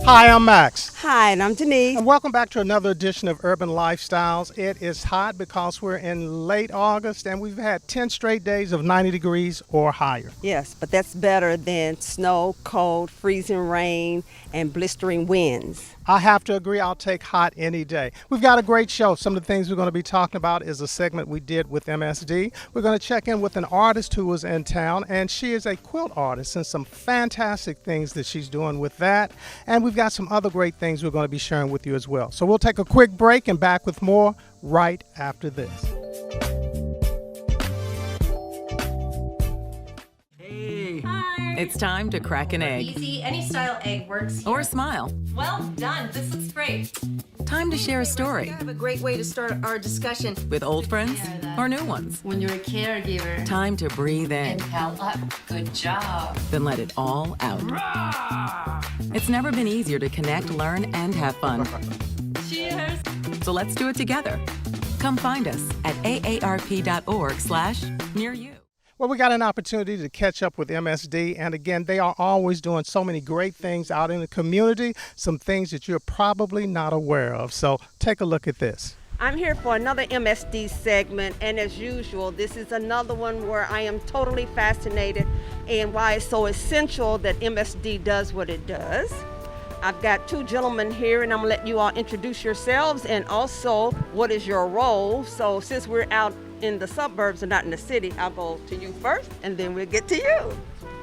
Hi, I'm Max. Hi, and I'm Denise. And welcome back to another edition of Urban Lifestyles. It is hot because we're in late August and we've had 10 straight days of 90 degrees or higher. Yes, but that's better than snow, cold, freezing rain, and blistering winds. I have to agree, I'll take hot any day. We've got a great show. Some of the things we're going to be talking about is a segment we did with MSD. We're going to check in with an artist who was in town, and she is a quilt artist, and some fantastic things that she's doing with that. And we've got some other great things we're going to be sharing with you as well. So we'll take a quick break and back with more right after this. It's time to crack an egg. Easy, any style egg works here. Or smile. Well done, this looks great. Time to share a story. I have a great way to start our discussion. With old friends or new ones. When you're a caregiver. Time to breathe in. Inhale up, good job. Then let it all out. It's never been easier to connect, learn, and have fun. Cheers. So let's do it together. Come find us at aarp.org/near-you. Well, we got an opportunity to catch up with MSD, and again, they are always doing so many great things out in the community, some things that you're probably not aware of. So take a look at this. I'm here for another MSD segment, and as usual, this is another one where I am totally fascinated and why it's so essential that MSD does what it does. I've got two gentlemen here, and I'm gonna let you all introduce yourselves and also what is your role. So since we're out in the suburbs and not in the city, I'll go to you first and then we'll get to you. All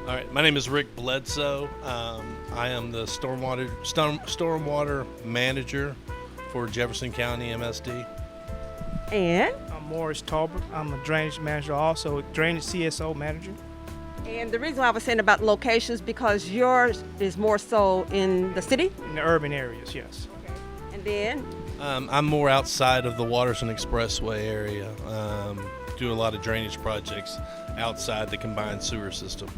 right, my name is Rick Bledsoe. I am the stormwater manager for Jefferson County MSD. And I'm Morris Talbot. I'm a drainage manager, also drainage CSO manager. the reason why I was saying about locations, because yours is more so in the city? In the urban areas, yes. Okay. And then? I'm more outside of the Waterson Expressway area. Do a lot of drainage projects outside the combined sewer system.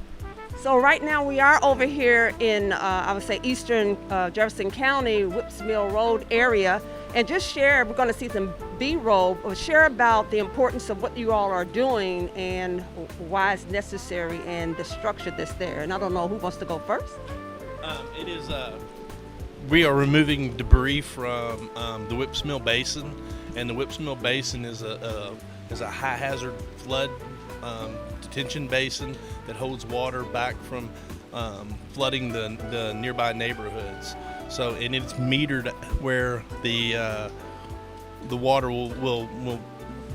So right now we are over here in, I would say, eastern Jefferson County, Whips Mill Road area. And just share, we're going to see some B-roll, but share about the importance of what you all are doing and why it's necessary and the structure that's there. And I don't know who wants to go first. We are removing debris from the Whips Mill Basin, and the Whips Mill Basin is a high hazard flood detention basin that holds water back from flooding the nearby neighborhoods. So, and it's metered where the water will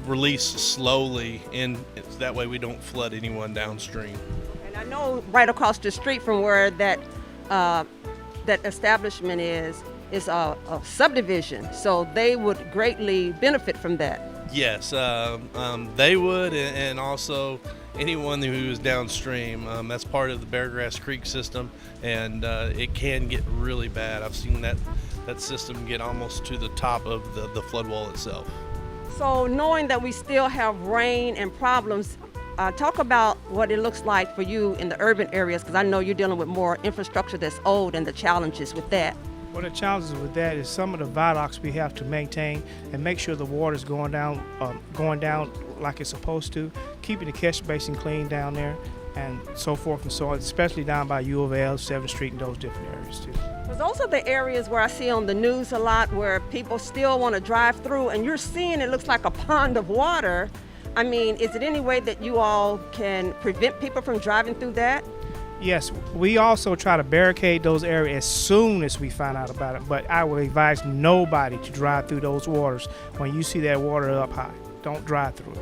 release slowly, and that way we don't flood anyone downstream. And I know right across the street from where that establishment is a subdivision, so they would greatly benefit from that. Yes, they would, and also anyone who is downstream. That's part of the Beargrass Creek system, and it can get really bad. I've seen that system get almost to the top of the flood wall itself. So knowing that we still have rain and problems, talk about what it looks like for you in the urban areas, because I know you're dealing with more infrastructure that's old and the challenges with that. Well, the challenges with that is some of the viaducts we have to maintain and make sure the water's going down like it's supposed to, keeping the catch basin clean down there, and so forth and so on, especially down by U of L, 7th Street, and those different areas too. Well, those are the areas where I see on the news a lot where people still want to drive through, and you're seeing it looks like a pond of water. I mean, is it any way that you all can prevent people from driving through that? Yes, we also try to barricade those areas as soon as we find out about it, but I would advise nobody to drive through those waters when you see that water up high. Don't drive through it.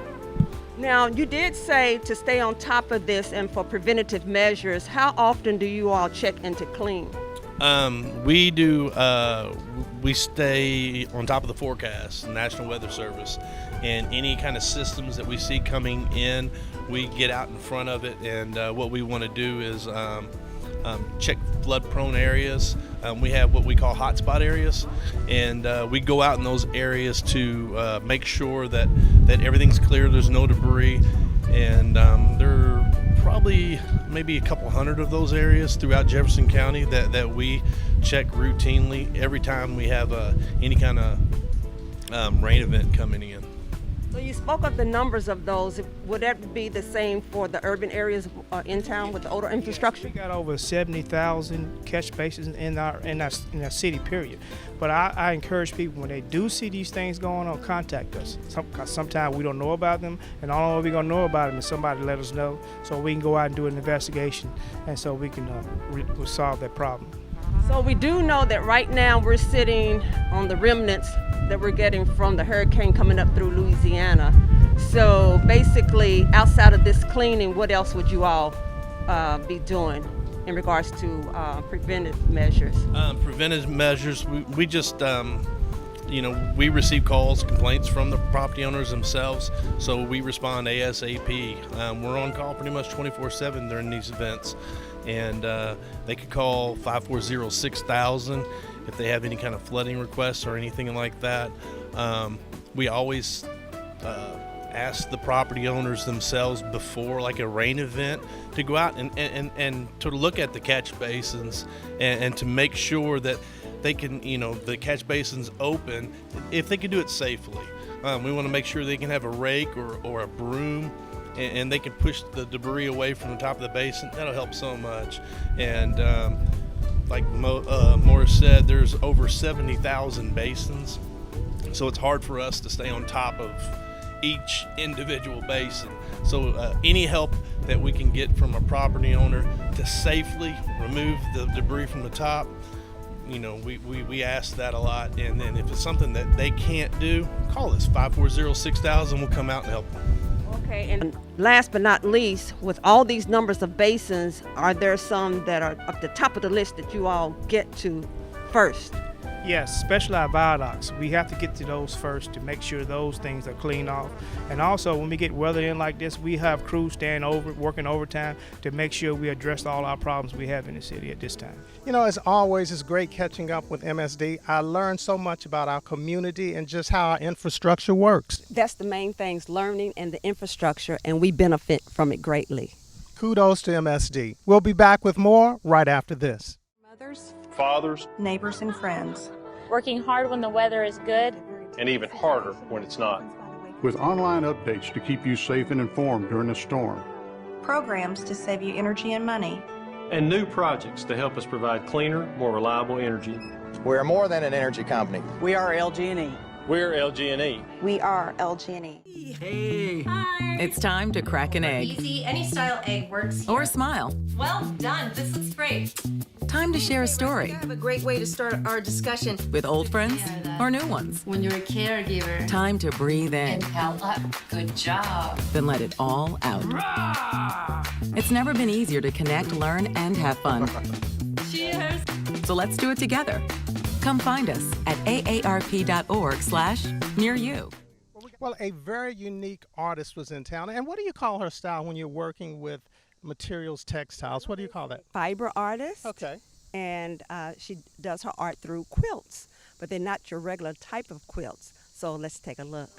Now, you did say to stay on top of this and for preventative measures. How often do you all check and to clean? We do. We stay on top of the forecast, National Weather Service, and any kind of systems that we see coming in, we get out in front of it. And what we want to do is check flood-prone areas. We have what we call hotspot areas, and we go out in those areas to make sure that everything's clear. There's no debris, and there are probably maybe a couple hundred of those areas throughout Jefferson County that we check routinely every time we have any kind of rain event coming in. So you spoke of the numbers of those. Would that be the same for the urban areas in town with the older infrastructure? We got over 70,000 catch basins in our city, period. But I encourage people, when they do see these things going on, contact us. Because sometimes we don't know about them, and all we're going to know about them is somebody let us know, so we can go out and do an investigation, and so we can solve that problem. So we do know that right now we're sitting on the remnants that we're getting from the hurricane coming up through Louisiana. So basically, outside of this cleaning, what else would you all be doing in regards to preventive measures? Preventive measures, we just, we receive calls, complaints from the property owners themselves, so we respond ASAP. We're on call pretty much 24/7 during these events, and they could call 540-6000 if they have any kind of flooding requests or anything like that. We always ask the property owners themselves before, like a rain event, to go out and to look at the catch basins and to make sure that they can, the catch basins open, if they can do it safely. We want to make sure they can have a rake or a broom, and they can push the debris away from the top of the basin. That'll help so much. And like Morris said, there's over 70,000 basins, so it's hard for us to stay on top of each individual basin. So any help that we can get from a property owner to safely remove the debris from the top, we ask that a lot. And then if it's something that they can't do, call us 540-6000. We'll come out and help them. Okay, and last but not least, with all these numbers of basins, are there some that are at the top of the list that you all get to first? Yes, specialized viaducts. We have to get to those first to make sure those things are cleaned off. And also, when we get weather in like this, we have crews staying over, working overtime to make sure we address all our problems we have in the city at this time. As always, it's great catching up with MSD. I learned so much about our community and just how our infrastructure works. That's the main things, learning and the infrastructure, and we benefit from it greatly. Kudos to MSD. We'll be back with more right after this. Mothers, fathers, neighbors, and friends. Working hard when the weather is good, and even harder when it's not. With online updates to keep you safe and informed during a storm. Programs to save you energy and money. And new projects to help us provide cleaner, more reliable energy. We're more than an energy company. We are LG&E. We're LG&E. We are LG&E. Hey. Hi. It's time to crack an egg. Easy, any style egg works here. Or smile. Well done, this looks great. Time to share a story. I have a great way to start our discussion. With old friends or new ones. When you're a caregiver. Time to breathe in. Inhale up. Good job. Then let it all out. It's never been easier to connect, learn, and have fun. Cheers. So let's do it together. Come find us at aarp.org/near you. Well, a very unique artist was in town. And what do you call her style when you're working with materials, textiles? What do you call that? Fiber artist. Okay. And she does her art through quilts, but they're not your regular type of quilts. So let's take a look.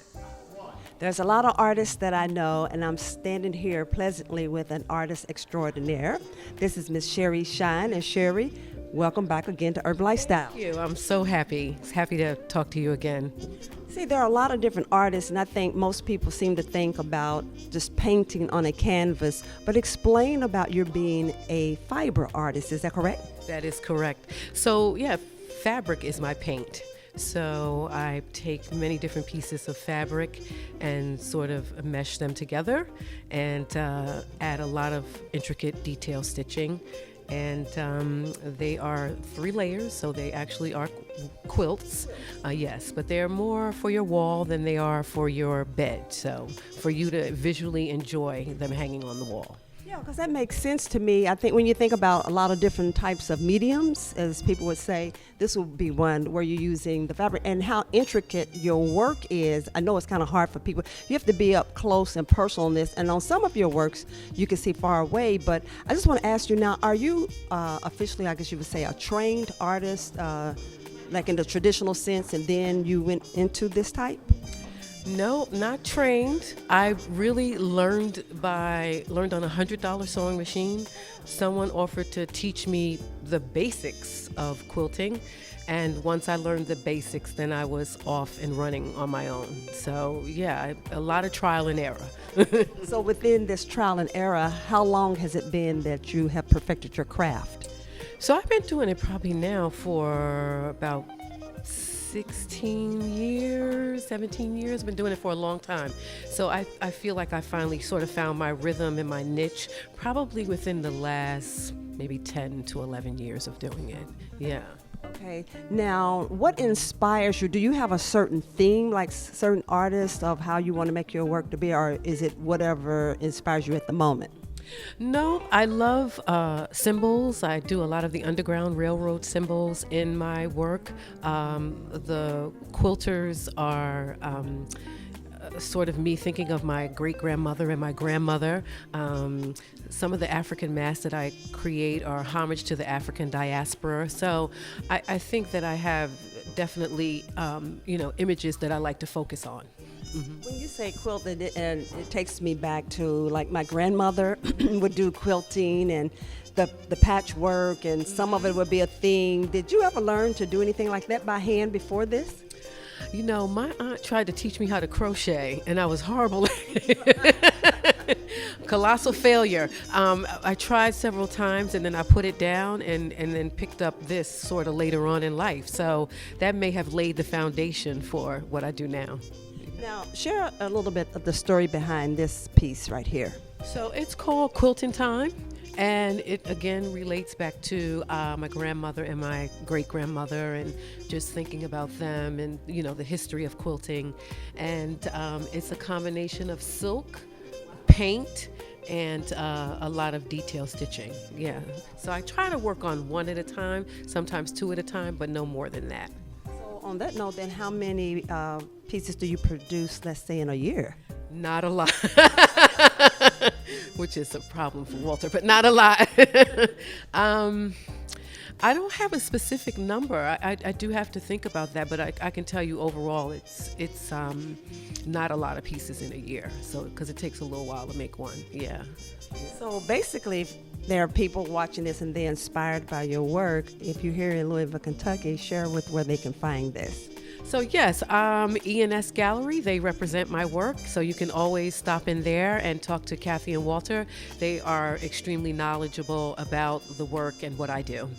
There's a lot of artists that I know, and I'm standing here pleasantly with an artist extraordinaire. This is Miss Sherry Shine. And Sherry, welcome back again to Urban Lifestyle. Thank you. I'm so happy. Happy to talk to you again. See, there are a lot of different artists, and I think most people seem to think about just painting on a canvas, but explain about your being a fiber artist. Is that correct? That is correct. So, yeah, fabric is my paint. So I take many different pieces of fabric and sort of mesh them together and add a lot of intricate detail stitching. And they are 3 layers, so they actually are quilts, yes, but they're more for your wall than they are for your bed, so for you to visually enjoy them hanging on the wall. Yeah, because that makes sense to me. I think when you think about a lot of different types of mediums, as people would say, this would be one where you're using the fabric and how intricate your work is. I know it's kind of hard for people. You have to be up close and personal in this. And on some of your works, you can see far away. But I just want to ask you now, are you officially, I guess you would say, a trained artist, like in the traditional sense, and then you went into this type? No, not trained. I really learned on a $100 sewing machine. Someone offered to teach me the basics of quilting. And once I learned the basics, then I was off and running on my own. So yeah, a lot of trial and error. So within this trial and error, how long has it been that you have perfected your craft? So I've been doing it probably now for about 16 years, 17 years. I've been doing it for a long time. So I feel like I finally sort of found my rhythm and my niche probably within the last maybe 10 to 11 years of doing it. Yeah. Okay. Now, what inspires you? Do you have a certain theme, like certain artists of how you want to make your work to be, or is it whatever inspires you at the moment? No, I love symbols. I do a lot of the Underground Railroad symbols in my work. The quilters are sort of me thinking of my great-grandmother and my grandmother. Some of the African masks that I create are homage to the African diaspora. So I think that I have definitely, images that I like to focus on. Mm-hmm. When you say quilting, and it takes me back to like my grandmother would do quilting and the patchwork, and some of it would be a thing. Did you ever learn to do anything like that by hand before this? You know, my aunt tried to teach me how to crochet, and I was horrible at it. Colossal failure. I tried several times, and then I put it down and then picked up this sort of later on in life. So that may have laid the foundation for what I do now. Now, share a little bit of the story behind this piece right here. So it's called Quilting Time, and it again relates back to my grandmother and my great-grandmother, and just thinking about them and, the history of quilting. And it's a combination of silk, paint, and a lot of detail stitching. Yeah. So I try to work on one at a time, sometimes two at a time, but no more than that. On that note, then, how many pieces do you produce, let's say, in a year? Not a lot, which is a problem for Walter, but not a lot. I don't have a specific number. I do have to think about that, but I can tell you overall it's not a lot of pieces in a year. So because it takes a little while to make one. Yeah. So basically, there are people watching this and they're inspired by your work. If you're here in Louisville, Kentucky, share with where they can find this. So yes, E&S Gallery, they represent my work. So you can always stop in there and talk to Kathy and Walter. They are extremely knowledgeable about the work and what I do.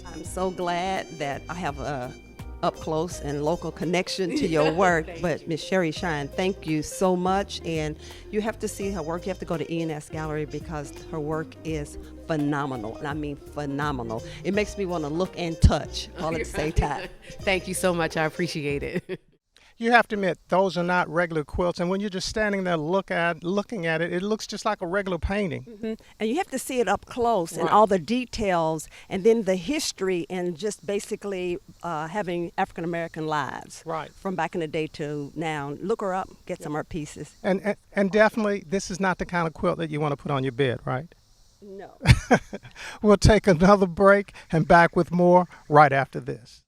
I'm so glad that I have a up close and local connection to your work. But Miss Sherry Shine, thank you so much. And you have to see her work. You have to go to E&S Gallery because her work is phenomenal. And I mean phenomenal. It makes me want to look and touch all at the same time. Thank you so much. I appreciate it. You have to admit, those are not regular quilts. And when you're just standing there looking at it, it looks just like a regular painting. Mm-hmm. And you have to see it up close, right, and all the details, and then the history, and just basically having African-American lives. Right. From back in the day to now. Look her up, get some of her pieces. And definitely, this is not the kind of quilt that you want to put on your bed, right? No. We'll take another break and back with more right after this.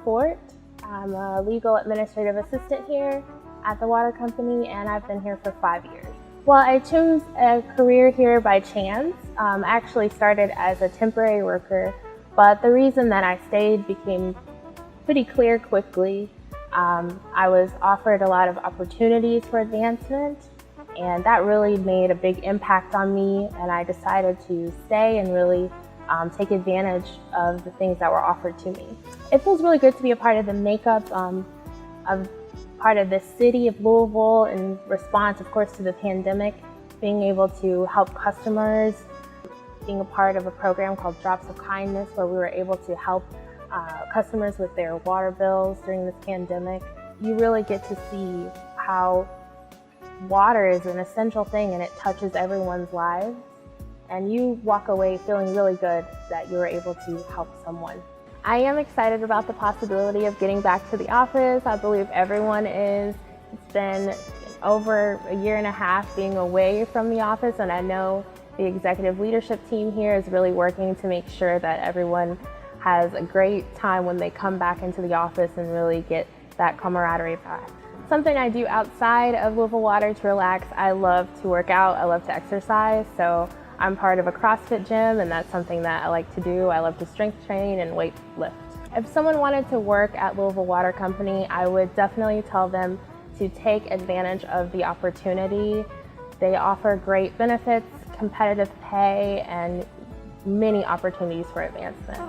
Fort. I'm a legal administrative assistant here at the water company, and I've been here for 5 years. Well, I chose a career here by chance. Actually started as a temporary worker, but the reason that I stayed became pretty clear quickly. I was offered a lot of opportunities for advancement, and that really made a big impact on me, and I decided to stay and really take advantage of the things that were offered to me. It feels really good to be a part of the makeup of part of the city of Louisville in response, of course, to the pandemic, being able to help customers, being a part of a program called Drops of Kindness, where we were able to help customers with their water bills during this pandemic. You really get to see how water is an essential thing and it touches everyone's lives. And you walk away feeling really good that you were able to help someone. I am excited about the possibility of getting back to the office. I believe everyone is. It's been over a year and a half being away from the office, and I know the executive leadership team here is really working to make sure that everyone has a great time when they come back into the office and really get that camaraderie back. Something I do outside of Louisville Water to relax, I love to work out, I love to exercise, so I'm part of a CrossFit gym, and that's something that I like to do. I love to strength train and weight lift. If someone wanted to work at Louisville Water Company, I would definitely tell them to take advantage of the opportunity. They offer great benefits, competitive pay, and many opportunities for advancement.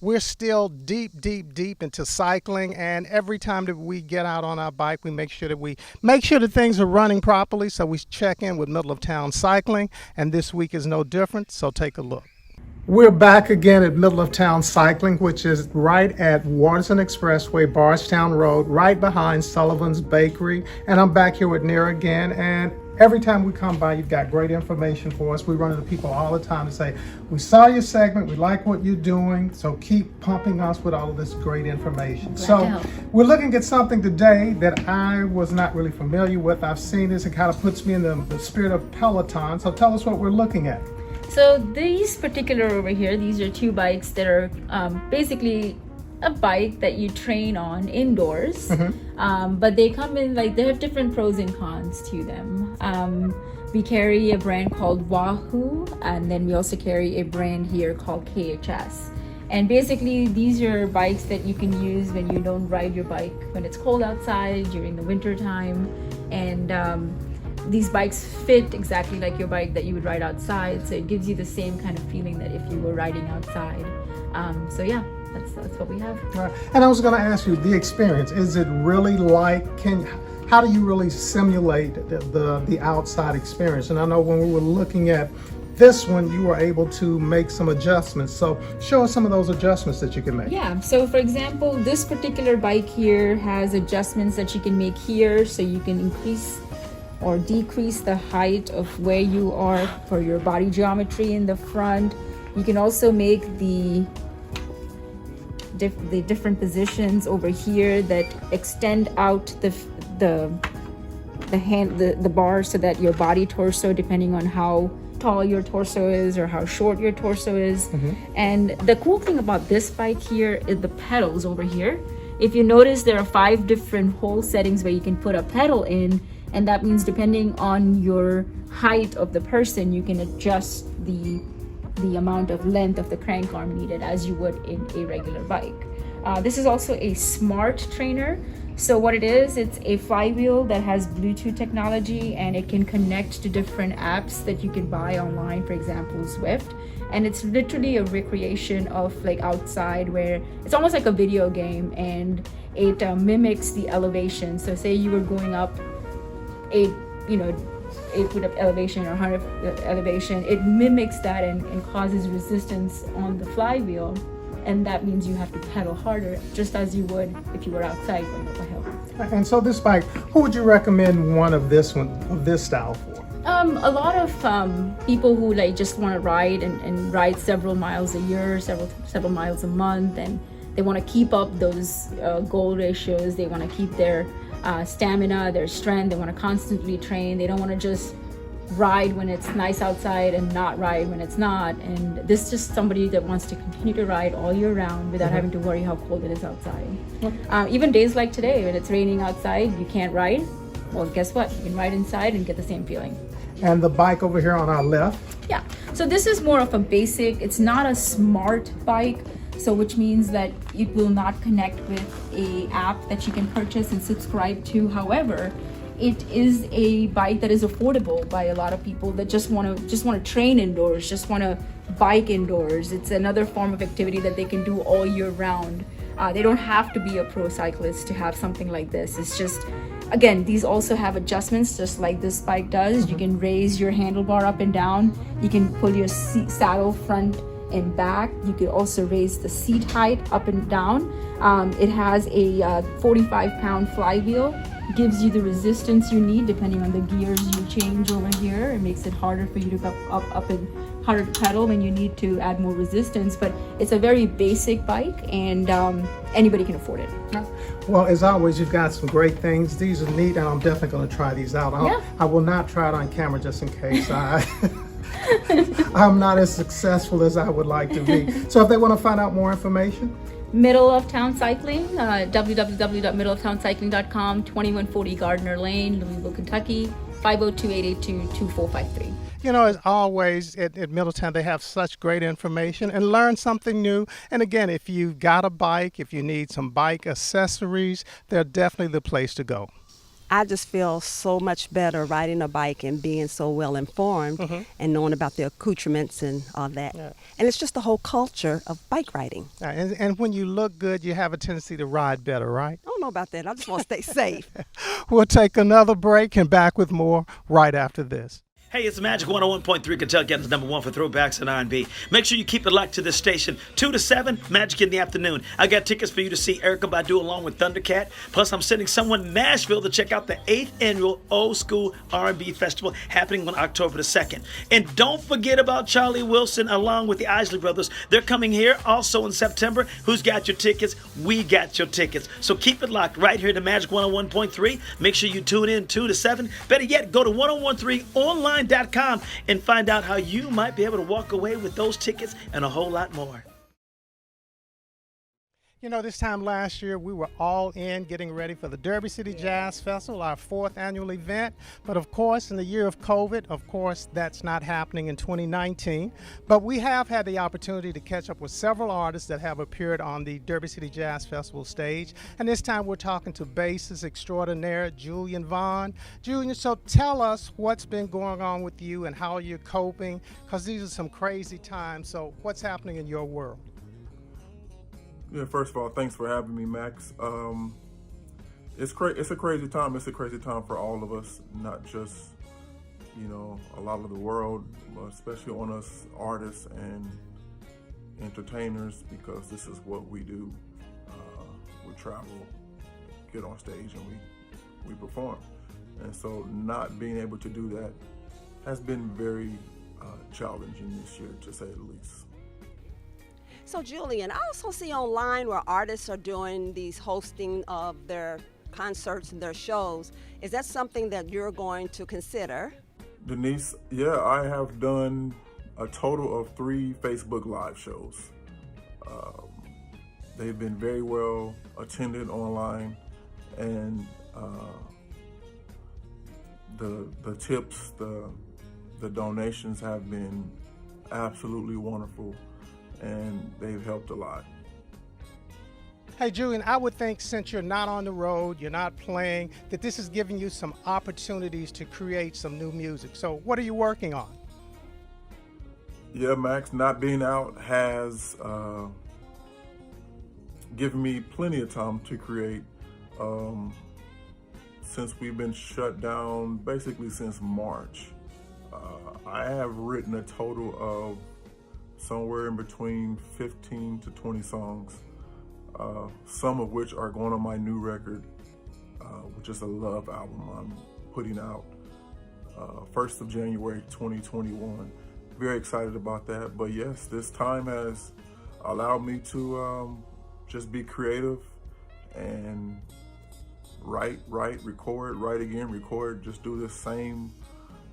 We're still deep into cycling, and every time that we get out on our bike, we make sure that things are running properly. So we check in with Middle of Town Cycling, and this week is no different. So take a look. We're back again at Middle of Town Cycling, which is right at Waterson Expressway, Bardstown Road, right behind Sullivan's Bakery. And I'm back here with Nira again. And every time we come by, you've got great information for us. We run into people all the time to say, we saw your segment, we like what you're doing, so keep pumping us with all of this great information. So we're looking at something today that I was not really familiar with. I've seen this, it kind of puts me in the spirit of Peloton. So tell us what we're looking at. So these particular over here, these are two bikes that are basically a bike that you train on indoors, but they come in they have different pros and cons to them. We carry a brand called Wahoo, and then we also carry a brand here called KHS. And basically these are bikes that you can use when you don't ride your bike when it's cold outside during the winter time. And these bikes fit exactly like your bike that you would ride outside, so it gives you the same kind of feeling that if you were riding outside. So yeah, that's what we have. Right. And I was going to ask you, the experience, is it really how do you really simulate the outside experience? And I know when we were looking at this one, you were able to make some adjustments. So show us some of those adjustments that you can make. Yeah, so for example, this particular bike here has adjustments that you can make here, so you can increase or decrease the height of where you are for your body geometry in the front. You can also make the different positions over here that extend out the bar so that your body torso, depending on how tall your torso is or how short your torso is. And the cool thing about this bike here is the pedals over here. If you notice, there are 5 different hole settings where you can put a pedal in, and that means depending on your height of the person, you can adjust the amount of length of the crank arm needed as you would in a regular bike. This is also a smart trainer. So what it is, it's a flywheel that has Bluetooth technology, and it can connect to different apps that you can buy online, for example, Zwift. And it's literally a recreation of outside, where it's almost like a video game, and it mimics the elevation. So say you were going up 8 foot of elevation or 100 elevation, it mimics that and causes resistance on the flywheel, and that means you have to pedal harder, just as you would if you were outside going up a hill. And so this bike, who would you recommend one of this style for? A lot of people who just want to ride and ride several miles a year, several miles a month, and they want to keep up those goal ratios. They want to keep their stamina, their strength. They want to constantly train. They don't want to just ride when it's nice outside and not ride when it's not. And this is just somebody that wants to continue to ride all year round without having to worry how cold it is outside. Even days like today, when it's raining outside, you can't ride. Well, guess what? You can ride inside and get the same feeling. And the bike over here on our left. Yeah, so this is more of a basic, it's not a smart bike, so which means that it will not connect with a app that you can purchase and subscribe to. However, it is a bike that is affordable by a lot of people that just want to train indoors, just want to bike indoors. It's another form of activity that they can do all year round. They don't have to be a pro cyclist to have something like this. It's just, again, these also have adjustments just like this bike does. You can raise your handlebar up and down. You can pull your saddle front and back. You can also raise the seat height up and down. It has a 45-pound flywheel. Gives you the resistance you need depending on the gears you change over here. It makes it harder for you to go up and harder to pedal when you need to add more resistance. But it's a very basic bike, and anybody can afford it. Well, as always, you've got some great things. These are neat, and I'm definitely going to try these out. I will not try it on camera just in case I'm not as successful as I would like to be. So if they want to find out more information, Middle of Town Cycling, www.middleoftowncycling.com, 2140 Gardner Lane, Louisville, Kentucky, 502-882-2453. You know, as always, at Middletown, they have such great information and learn something new. And again, if you've got a bike, if you need some bike accessories, they're definitely the place to go. I just feel so much better riding a bike and being so well informed and knowing about the accoutrements and all that. Yeah. And it's just the whole culture of bike riding. And when you look good, you have a tendency to ride better, right? I don't know about that. I just want to stay safe. We'll take another break and back with more right after this. Hey, it's Magic 101.3, Kentuckians #1 for throwbacks and R&B. Make sure you keep it locked to this station. 2 to 7, Magic in the afternoon. I got tickets for you to see Erykah Badu along with Thundercat. Plus, I'm sending someone in Nashville to check out the 8th annual Old School R&B Festival happening on October the 2nd. And don't forget about Charlie Wilson along with the Isley Brothers. They're coming here also in September. Who's got your tickets? We got your tickets. So keep it locked right here to Magic 101.3. Make sure you tune in 2 to 7. Better yet, go to 1013 online.com and find out how you might be able to walk away with those tickets and a whole lot more. You know, this time last year, we were all in getting ready for the Derby City Jazz Festival, our 4th annual event. But of course, in the year of COVID, of course, that's not happening in 2019. But we have had the opportunity to catch up with several artists that have appeared on the Derby City Jazz Festival stage. And this time we're talking to bassist extraordinaire Julian Vaughn. Julian, so tell us what's been going on with you and how you're coping, because these are some crazy times. So what's happening in your world? Yeah, first of all, thanks for having me, Max. It's a crazy time. It's a crazy time for all of us, not just, you know, a lot of the world, but especially on us artists and entertainers, because this is what we do. We travel, get on stage, and we perform. And so not being able to do that has been very challenging this year, to say the least. So Julian, I also see online where artists are doing these hosting of their concerts and their shows. Is that something that you're going to consider? Denise, yeah, I have done a total of 3 Facebook Live shows. They've been very well attended online, and the tips, the donations have been absolutely wonderful, and they've helped a lot. Hey, Julian, I would think since you're not on the road, you're not playing, that this is giving you some opportunities to create some new music. So what are you working on? Yeah, Max, not being out has given me plenty of time to create. Since we've been shut down, basically since March, I have written a total of somewhere in between 15 to 20 songs, some of which are going on my new record, which is a love album I'm putting out 1st of January 2021. Very excited about that. But yes, this time has allowed me to just be creative and write, record, write again, record, just do the same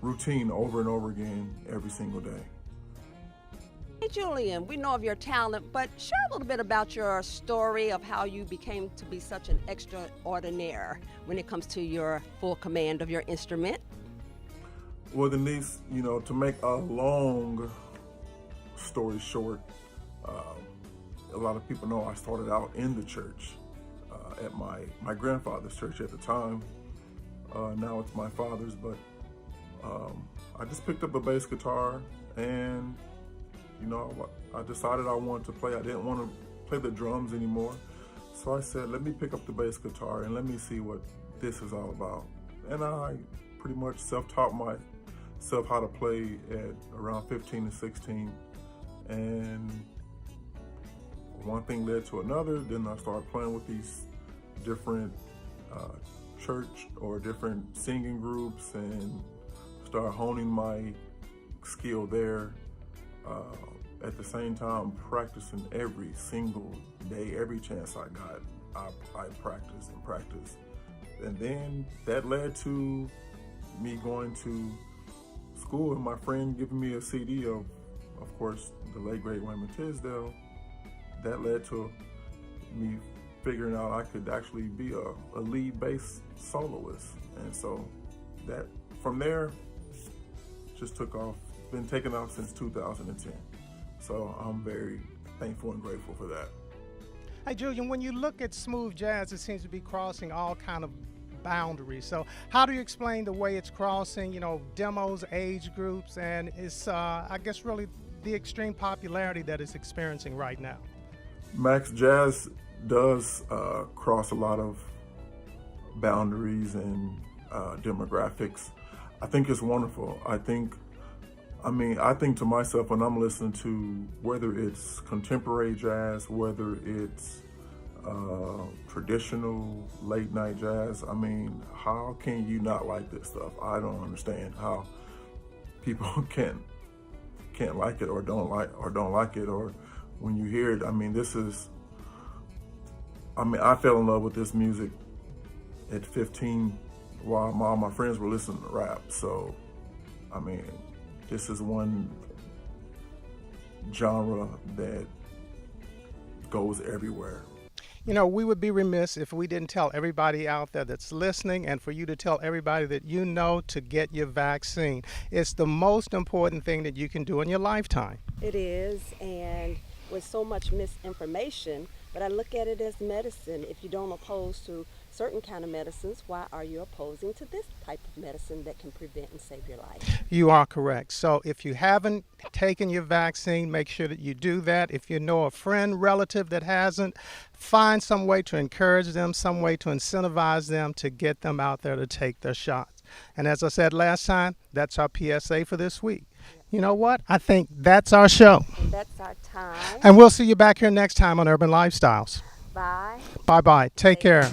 routine over and over again every single day. Hey Julian, we know of your talent, but share a little bit about your story of how you became to be such an extraordinaire when it comes to your full command of your instrument. Well, Denise, you know, to make a long story short, a lot of people know I started out in the church at my grandfather's church at the time. Now it's my father's, but I just picked up a bass guitar and, you know, I decided I wanted to play. I didn't want to play the drums anymore. So I said, let me pick up the bass guitar and let me see what this is all about. And I pretty much self-taught myself how to play at around 15 to 16. And one thing led to another. Then I started playing with these different church or different singing groups and started honing my skill there. At the same time, practicing every single day, every chance I got, I practiced and practiced. And then that led to me going to school and my friend giving me a CD of course, the late great Wayman Tisdale. That led to me figuring out I could actually be a lead bass soloist. And so that, from there, just took off. Been taking off since 2010. So I'm very thankful and grateful for that. Hey Julian, when you look at smooth jazz, it seems to be crossing all kind of boundaries. So how do you explain the way it's crossing, you know, demos, age groups, and it's, I guess, really the extreme popularity that it's experiencing right now? Max, jazz does cross a lot of boundaries and demographics. I think it's wonderful. I think to myself when I'm listening to whether it's contemporary jazz, whether it's traditional late night jazz, I mean, how can you not like this stuff? I don't understand how people can't like it or don't like it, or when you hear it. I mean, I fell in love with this music at 15 while all my friends were listening to rap. So, I mean, this is one genre that goes everywhere. You know, we would be remiss if we didn't tell everybody out there that's listening, and for you to tell everybody that you know to get your vaccine. It's the most important thing that you can do in your lifetime. It is, and with so much misinformation, but I look at it as medicine. If you don't oppose to certain kind of medicines, why are you opposing to this type of medicine that can prevent and save your life? You are correct. So if you haven't taken your vaccine, make sure that you do that. If you know a friend, relative that hasn't, find some way to encourage them, some way to incentivize them to get them out there to take their shots. And as I said last time, that's our PSA for this week. You know what? I think that's our show. And that's our time. And we'll see you back here next time on Urban Lifestyles. Bye. Bye-bye. Take care.